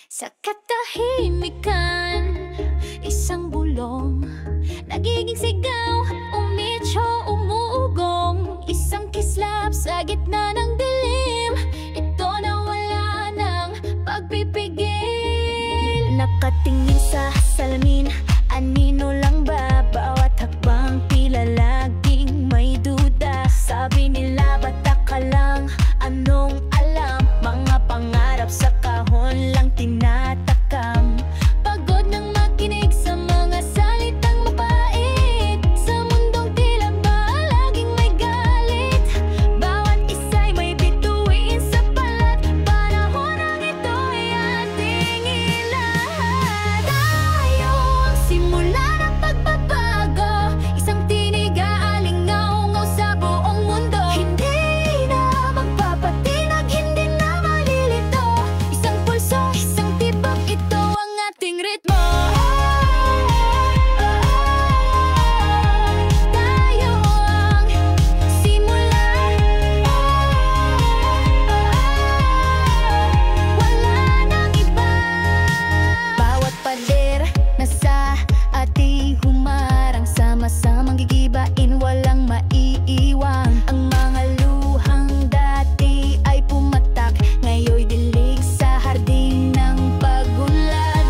Sa katahimikan, isang bulong nagiging sigaw, umitso, umuugong. Isang kislap sa gitna ng dilim, ito na wala ng pagpipigil. Nakatingin sa salamin, anino lang ba? Bawat hakbang tila laging may duda. Sabi nila bata ka lang, anong alam? Mga pangarap sa kahon lang tinatakam. Pagod nang makinig sa mga salitang mapait, sa mundong tila ba laging may galit. Bawat isa'y may bituin sa balat. Panahon ang ito'y ating ilahad. Tayo ang simula ng pagbabago, isang tinig aalingaw-ngaw sa buong mundo. Hindi na magpapatinag, hindi na malilito. Isang pulso, isang tibok, ito ang ating ritmo. Tayo ang simula, wala nang iba. Bawat pader na sa ating humarang, sama-samang gigibain, walang maiiwang. Ang mga luhang dati ay pumatak, ngayon'y dilig sa hardin ng pagunlad.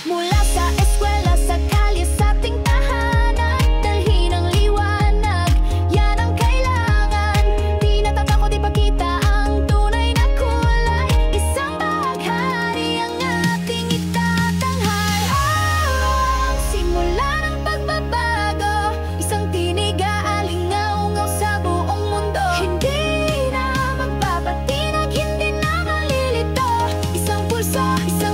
Mula sa eskwela, sa kalye, sa ating tahanan, dalhin ang liwanag, yan ang kailangan. Di natatakot ipakita ang tunay na kulay, isang baghari ang ating itatanghal. Ang simula ng pagbabago, isang tinig aalingaw-ngaw sa buong mundo. Hindi na magpapatinag, hindi na malilito. Isang pulso, isang